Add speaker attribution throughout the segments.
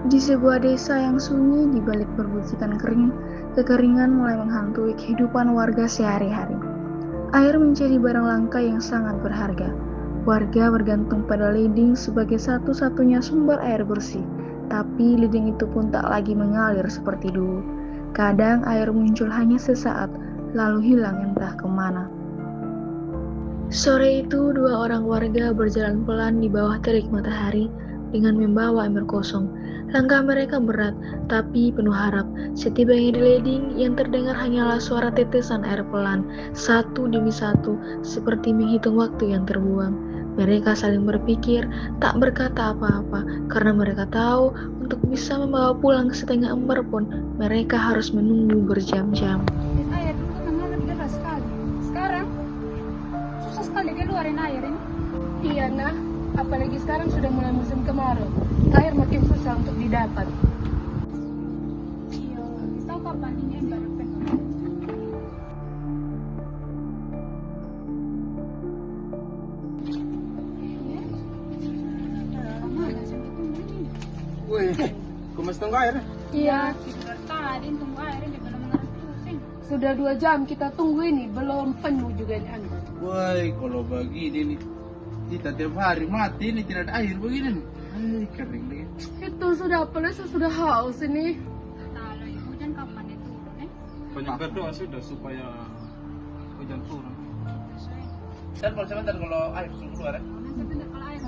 Speaker 1: Di sebuah desa yang sunyi di balik perbukitan kering, kekeringan mulai menghantui kehidupan warga sehari-hari. Air menjadi barang langka yang sangat berharga. Warga bergantung pada leding sebagai satu-satunya sumber air bersih, tapi leding itu pun tak lagi mengalir seperti dulu. Kadang air muncul hanya sesaat, lalu hilang entah kemana. Sore itu, dua orang warga berjalan pelan di bawah terik matahari dengan membawa ember kosong. Langkah mereka berat, tapi penuh harap. Setibanya di leding, yang terdengar hanyalah suara tetesan air pelan, satu demi satu, seperti menghitung waktu yang terbuang. Mereka saling berpikir, tak berkata apa-apa, karena mereka tahu untuk bisa membawa pulang setengah ember pun, mereka harus menunggu berjam-jam.
Speaker 2: Air dulu memang lebih deras sekali. Sekarang susah sekali keluarin air ini. Iya nah, apalagi sekarang sudah mulai musim kemarau. Air makin susah untuk didapat. Iya, tahu kapan ini ember penuh?
Speaker 3: Wih, kumas tong air.
Speaker 2: Iya, kita tadi tunggu air ini belum ngerti. Sudah 2 jam kita tunggu ini, belum penuh juga ini ember.
Speaker 3: Woi, kalau begini nih, kita tiap hari mati nih tidak ada air begini nih. Kering nih.
Speaker 2: Itu sudah penuh, sudah haus ini.
Speaker 4: Kalau hujan kapan itu turun?
Speaker 3: Banyak berdoa sudah supaya hujan turun. Telepon sebentar kalau air sudah keluar ya.
Speaker 4: Sebentar kalau air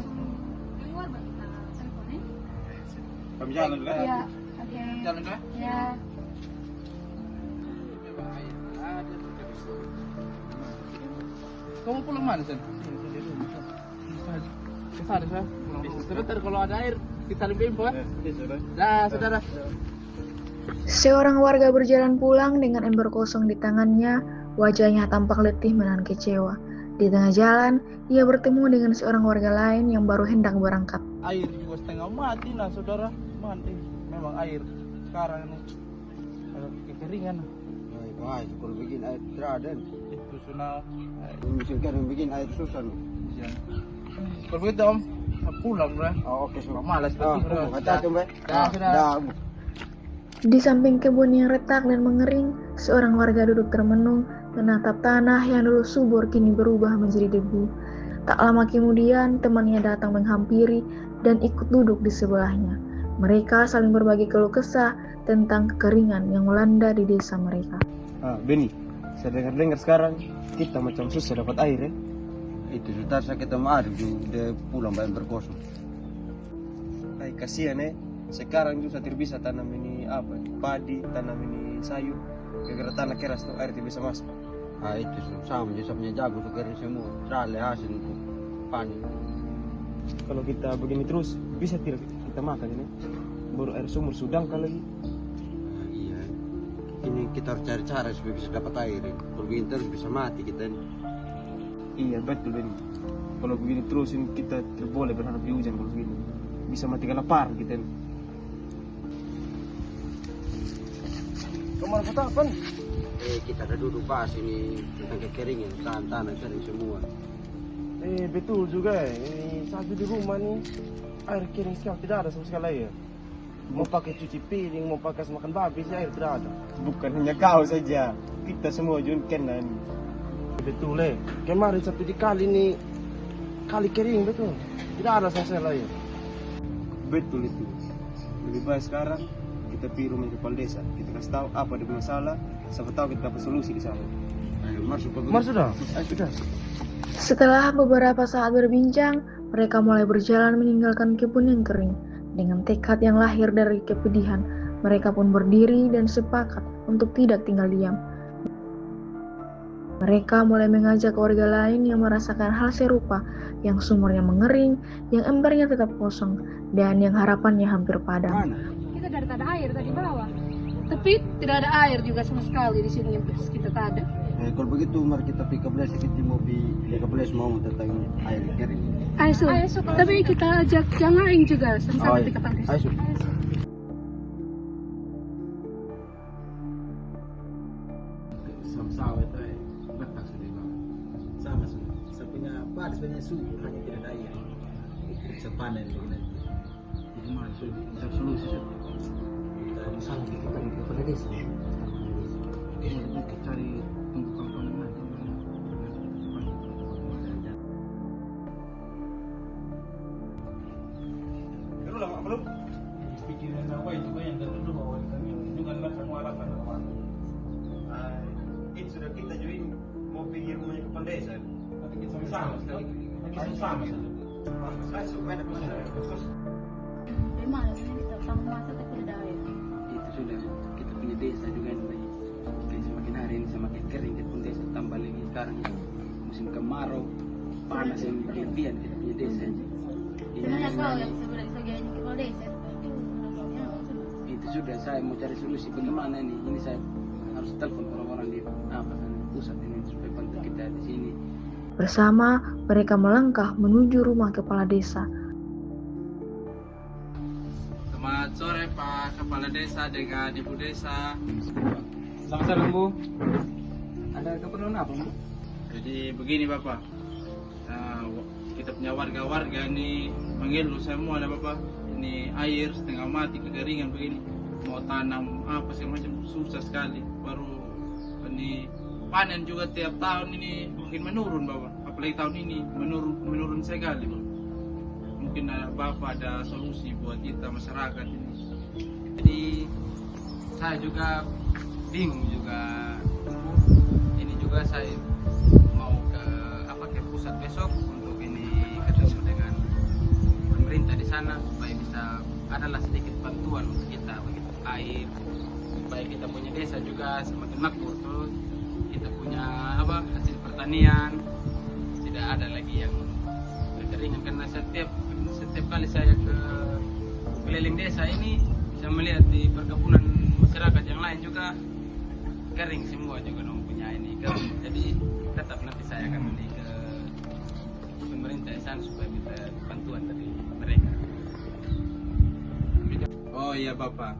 Speaker 4: keluar baru kita telepon ya.
Speaker 3: Kami jalan dulu ya.
Speaker 2: Iya, oke.
Speaker 3: Jalan dulu ya.
Speaker 2: Ya.
Speaker 3: Kamu pulang mana Sen? Kesana saya. Sebentar kalau ada air kita lebih info ya. Dah, saudara.
Speaker 1: Seorang warga berjalan pulang dengan ember kosong di tangannya, wajahnya tampak letih menahan kecewa. Di tengah jalan, ia bertemu dengan seorang warga lain yang baru hendak berangkat.
Speaker 3: Air juga setengah mati lah saudara. Mati. Memang air sekarang ini agak kekeringan.
Speaker 5: Wah, kalau bikin air tidak ada.
Speaker 3: Itu sunah.
Speaker 5: Misalkan bikin air susah.
Speaker 3: Ya. Kalau begitu om, pulang lah.
Speaker 5: Oh, oke, sudah.
Speaker 3: Malas betul bro.
Speaker 5: Hati-hati, Mbak.
Speaker 3: Dah, sudah.
Speaker 5: Dah.
Speaker 1: Di samping kebun yang retak dan mengering, seorang warga duduk termenung, menatap tanah yang dulu subur kini berubah menjadi debu. Tak lama kemudian, temannya datang menghampiri dan ikut duduk di sebelahnya. Mereka saling berbagi keluh kesah tentang kekeringan yang melanda di desa mereka.
Speaker 5: Beni, saya dengar sekarang kita macam susah dapat air ya. Itu sudah saya ketemu Arif dia pulang bayar berkosong. Kasihan ya. Sekarang juga tidak bisa tanam ini padi, tanam ini sayur. Gara-gara tanah keras tuh air tidak bisa masuk. Itu sama juga punya jago tuh kering semua. Terlalu hasil untuk panen.
Speaker 6: Kalau kita begini terus bisa tidak kita makan ini? Baru air sumur sudah lagi.
Speaker 5: Iya. Ini kita harus cari cara supaya bisa dapat air. Kalau begini terus bisa mati kita ini.
Speaker 6: Iya betul ini. Kalau begini terus ini kita tidak boleh berharap di hujan kalau begini. Bisa mati lapar kita ini.
Speaker 5: Kemana kota apa? Kita ada duduk bahas ini tentang kekeringan, tanah kering semua.
Speaker 6: Betul juga ya. Ini satu di rumah nih air kering sekali, tidak ada sama sekali air. Mau pakai cuci piring, mau pakai makan babi sih air tidak ada. Bukan hanya kau saja, kita semua juga kena ini. Betul kemarin satu kali ini kali kering betul, tidak ada sama sekali air. Betul itu. Lebih baik sekarang kita pergi rumah kepala desa, kita kasih tahu apa ada masalah, siapa tahu kita dapat solusi di sana. Mar sudah.
Speaker 1: Setelah beberapa saat berbincang, mereka mulai berjalan meninggalkan kebun yang kering. Dengan tekad yang lahir dari kepedihan, mereka pun berdiri dan sepakat untuk tidak tinggal diam. Mereka mulai mengajak warga lain yang merasakan hal serupa, yang sumurnya mengering, yang embernya tetap kosong, dan yang harapannya hampir padam.
Speaker 2: Kita dari tak ada air tadi bawah. Tapi tidak ada air juga sama sekali di sini yang kita tak ada.
Speaker 5: Kalau begitu mari kita pergi ke belas, kita mau pergi ke belas mau tentang air kering.
Speaker 2: Ayo, tapi kita ajak yang lain juga sama-sama di kepala desa.
Speaker 5: Ayo.
Speaker 3: Sama-sama itu letak sudah sama sudah. Saya punya padi sebenarnya subur hanya tidak ada air. Bisa panen lagi nanti. Jadi mana sudah solusi sudah. desa. Iya, kita cari tunggu kawan-kawan yang lain.
Speaker 6: Belum lama belum?
Speaker 3: Pikiran apa itu kan yang dulu bawa kami itu kan lah semua harapan awal.
Speaker 6: Ini sudah kita join mau pergi rumahnya ke Pandesa.
Speaker 3: Nanti kita sama sekali. Kita sama saja.
Speaker 6: Masuk mana bisa?
Speaker 2: Di mana sih kita sama masa tidak ya?
Speaker 7: Itu sudah kita punya desa juga nih. Dan semakin hari ini semakin kering kita pun desa, tambah lagi sekarang ya musim kemarau panas yang berlebihan kita punya desa.
Speaker 2: Sebenarnya kau yang sebenarnya sebagai kepala desa
Speaker 7: Itu sudah saya mau cari solusi bagaimana ini. Ini saya harus telepon orang-orang di pusat ini supaya bantu kita di sini.
Speaker 1: Bersama, mereka melangkah menuju rumah kepala desa.
Speaker 3: Selamat sore Pak Kepala Desa dengan Ibu Desa.
Speaker 7: Selamat sore Bu. Ada keperluan apa Bu?
Speaker 3: Jadi begini Bapak, kita punya warga-warga ini mengeluh semua ada Bapak. Ini air setengah mati, kekeringan begini. Mau tanam apa segala macam susah sekali. Baru ini panen juga tiap tahun ini mungkin menurun Bapak. Apalagi tahun ini menurun sekali Bapak. Mungkin Bapak ada solusi buat kita masyarakat ini.
Speaker 7: Jadi saya juga bingung juga. Ini juga saya mau ke pusat besok untuk ini ketemu dengan pemerintah di sana supaya bisa adalah sedikit bantuan untuk kita begitu air supaya kita punya desa juga semakin makmur, terus kita punya hasil pertanian, tidak ada lagi yang kekeringan karena setiap kali saya ke keliling desa ini saya melihat di perkebunan masyarakat yang lain juga kering semua juga dong punya ini kering. Jadi tetap nanti saya akan nanti ke pemerintah di sana supaya kita bantuan dari mereka.
Speaker 3: Oh iya Bapak,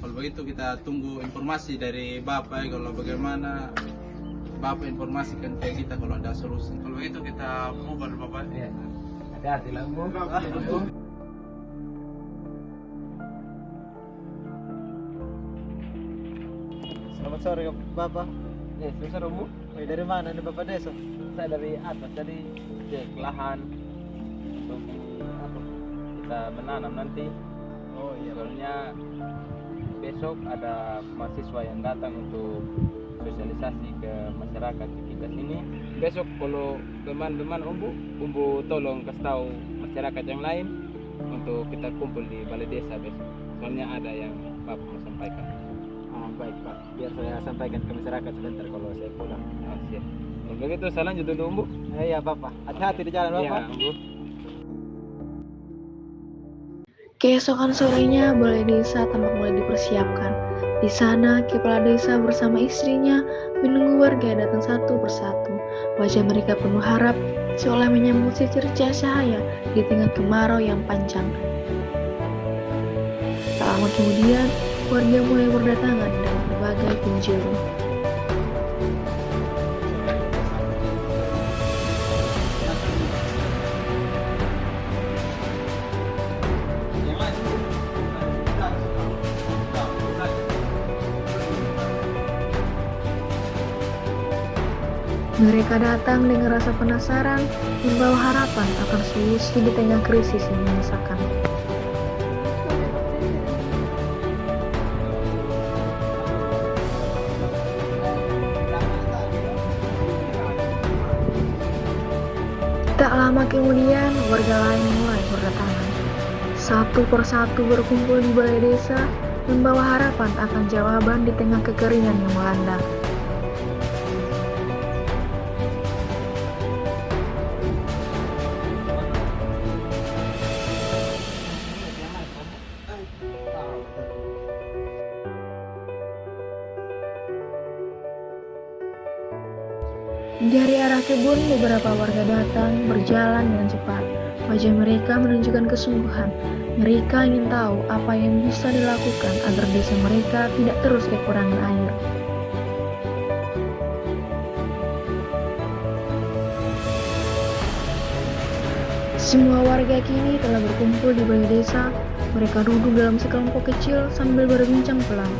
Speaker 3: kalau begitu kita tunggu informasi dari Bapak ya, kalau bagaimana Bapak informasikan ke kita kalau ada solusi. Kalau begitu kita bubar Bapak.
Speaker 7: Ya, hati-hati lah Bu.
Speaker 5: Selamat sore Bapak.
Speaker 7: Ya, susah Bu.
Speaker 5: Dari mana nih Bapak desa?
Speaker 7: Saya dari atas, jadi cek lahan untuk kita menanam nanti.
Speaker 5: Oh iya.
Speaker 7: Soalnya besok ada mahasiswa yang datang untuk sosialisasi ke masyarakat di kita sini. Besok kalau teman-teman Umbu tolong kasih tahu masyarakat yang lain untuk kita kumpul di balai desa besok. Soalnya ada yang Bapak mau sampaikan.
Speaker 5: Baik Pak, biar saya sampaikan ke masyarakat sebentar kalau saya pulang.
Speaker 7: Oh, siap. Kalau begitu saya lanjut dulu Umbu.
Speaker 5: Iya Bapak, hati-hati di jalan Bapak.
Speaker 7: Iya, Umbu.
Speaker 1: Keesokan sorenya, balai desa tampak mulai dipersiapkan. Di sana, kepala desa bersama istrinya menunggu warga datang satu persatu. Wajah mereka penuh harap, seolah menyambut secercah cahaya di tengah kemarau yang panjang. Tak lama kemudian, warga mulai berdatangan dari berbagai penjuru. Mereka datang dengan rasa penasaran, membawa harapan akan solusi di tengah krisis yang menyesakan. Tak lama kemudian, warga lain mulai berdatangan. Satu persatu berkumpul di balai desa, membawa harapan akan jawaban di tengah kekeringan yang melanda. Dari arah kebun, beberapa warga datang berjalan dengan cepat. Wajah mereka menunjukkan kesungguhan. Mereka ingin tahu apa yang bisa dilakukan agar desa mereka tidak terus kekurangan air. Semua warga kini telah berkumpul di balai desa. Mereka duduk dalam sekelompok kecil sambil berbincang pelan.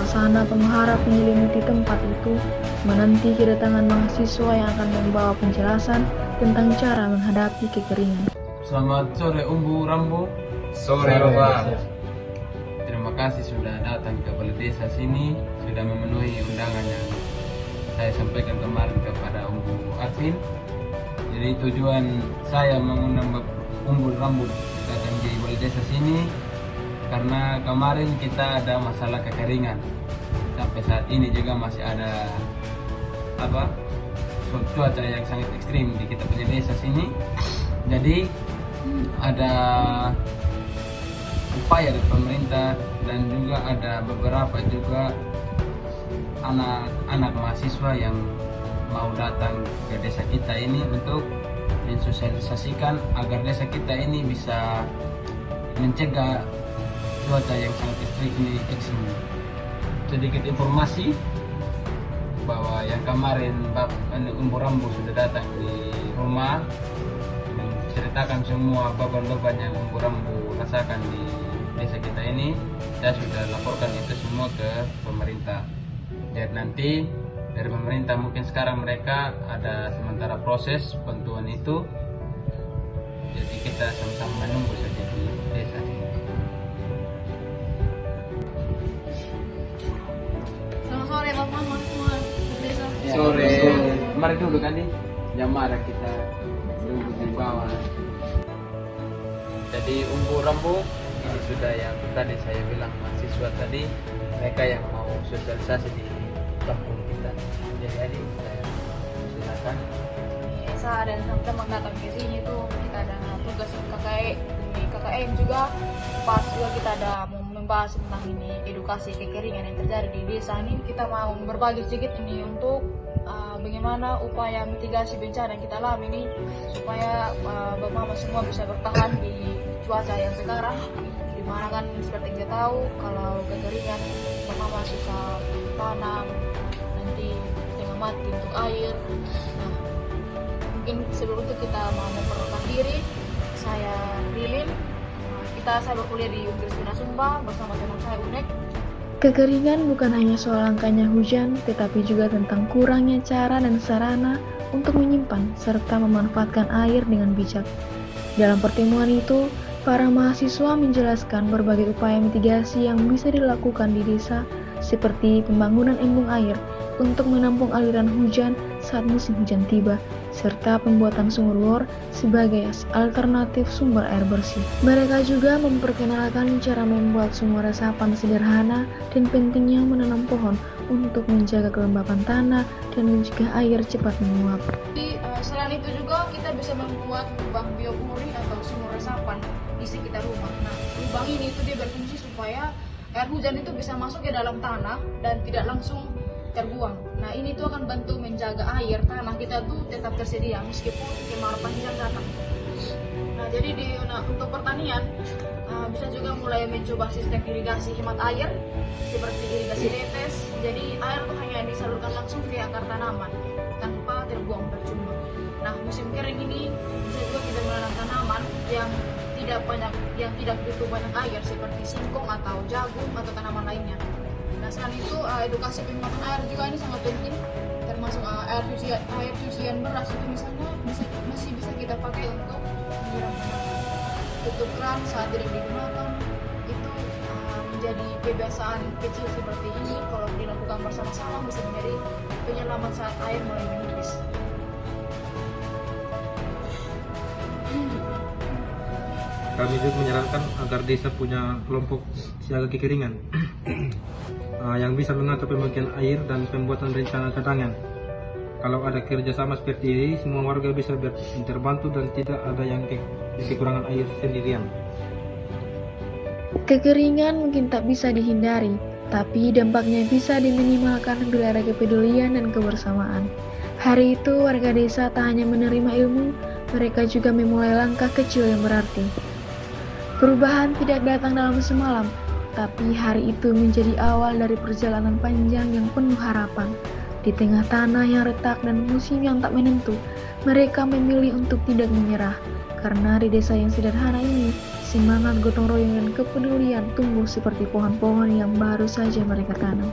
Speaker 1: suasana penuh harap menyelimuti tempat itu, menanti kedatangan mahasiswa yang akan membawa penjelasan tentang cara menghadapi kekeringan.
Speaker 7: Selamat sore Umbu Rambu.
Speaker 3: Sore Bapak.
Speaker 7: Terima kasih sudah datang ke balai desa sini, sudah memenuhi undangan yang saya sampaikan kemarin kepada Umbu Arvin. Jadi tujuan saya mengundang Umbu Rambu datang di balai desa sini karena kemarin kita ada masalah kekeringan. Sampai saat ini juga masih ada cuaca yang sangat ekstrim di kita punya desa sini. Jadi ada upaya dari pemerintah dan juga ada beberapa juga anak-anak mahasiswa yang mau datang ke desa kita ini untuk mensosialisasikan agar desa kita ini bisa mencegah cuaca yang sangat ekstrim. Sedikit informasi bahwa yang kemarin Umbu Rambu sudah datang di rumah menceritakan semua beban-beban yang Umbu Rambu rasakan di desa kita ini. Saya sudah laporkan itu semua ke pemerintah. Dan nanti dari pemerintah mungkin sekarang mereka ada sementara proses bantuan itu. Jadi kita sama-sama menunggu saja di desa ini.
Speaker 4: Selamat sore Bapak Mama semua desa.
Speaker 7: Sore. Mari dulu kan nih. Jamara kita duduk di bawah. Jadi Umbu Rambu ini sudah yang tadi saya bilang mahasiswa tadi, mereka yang mau sosialisasi di kampung kita. Jadi adik saya silakan.
Speaker 4: Saya dan teman-teman datang ke sini tuh kita ada tugas KKN juga. Pas juga kita ada membahas tentang ini edukasi kekeringan yang terjadi di desa ini. Kita mau berbagi sedikit ini untuk bagaimana upaya mitigasi bencana yang kita alami ini supaya Bapak Mama semua bisa bertahan di cuaca yang sekarang, dimana kan seperti kita tahu kalau kekeringan Bapak Mama susah tanam, nanti setengah mati untuk air. Nah, mungkin sebelum itu kita mau memperkenalkan diri. Saya Lilin. Saya berkuliah di Universitas Sumba bersama teman saya Unek.
Speaker 1: Kekeringan bukan hanya soal langkanya hujan, tetapi juga tentang kurangnya cara dan sarana untuk menyimpan serta memanfaatkan air dengan bijak. Dalam pertemuan itu, para mahasiswa menjelaskan berbagai upaya mitigasi yang bisa dilakukan di desa, seperti pembangunan embung air untuk menampung aliran hujan saat musim hujan tiba, serta pembuatan sumur bor sebagai alternatif sumber air bersih. Mereka juga memperkenalkan cara membuat sumur resapan sederhana dan pentingnya menanam pohon untuk menjaga kelembapan tanah dan mencegah air cepat menguap.
Speaker 4: Jadi, selain itu juga kita bisa membuat lubang biopori atau sumur resapan di sekitar rumah. Nah, lubang ini itu dia berfungsi supaya air hujan itu bisa masuk ke dalam tanah dan tidak langsung terbuang. Nah, ini tuh akan bantu menjaga air tanah kita tuh tetap tersedia meskipun kemarau panjang datang. Nah, jadi untuk pertanian bisa juga mulai mencoba sistem irigasi hemat air seperti irigasi tetes. Jadi air tuh hanya disalurkan langsung ke akar tanaman tanpa terbuang percuma. Nah, musim kering ini bisa juga kita menanam tanaman yang tidak butuh banyak air seperti singkong atau jagung atau tanaman lainnya. Nah, selain itu edukasi pemakaian air juga ini sangat penting, termasuk air cucian beras itu misalnya masih bisa kita pakai untuk menyiram tanaman. Tutup keran saat tidak digunakan itu menjadi kebiasaan kecil seperti ini, kalau dilakukan bersama-sama bisa menjadi penyelamat saat air mulai menipis.
Speaker 8: Kami juga menyarankan agar desa punya kelompok siaga kekeringan yang bisa mengatur pemakaian air dan pembuatan rencana cadangan. Kalau ada kerjasama seperti ini, semua warga bisa terbantu dan tidak ada yang kekurangan air sendirian.
Speaker 1: Kekeringan mungkin tak bisa dihindari, tapi dampaknya bisa diminimalkan bila ada kepedulian dan kebersamaan. Hari itu warga desa tak hanya menerima ilmu, mereka juga memulai langkah kecil yang berarti. Perubahan tidak datang dalam semalam, tapi hari itu menjadi awal dari perjalanan panjang yang penuh harapan. Di tengah tanah yang retak dan musim yang tak menentu, mereka memilih untuk tidak menyerah. Karena di desa yang sederhana ini, semangat gotong royong dan kepedulian tumbuh seperti pohon-pohon yang baru saja mereka tanam.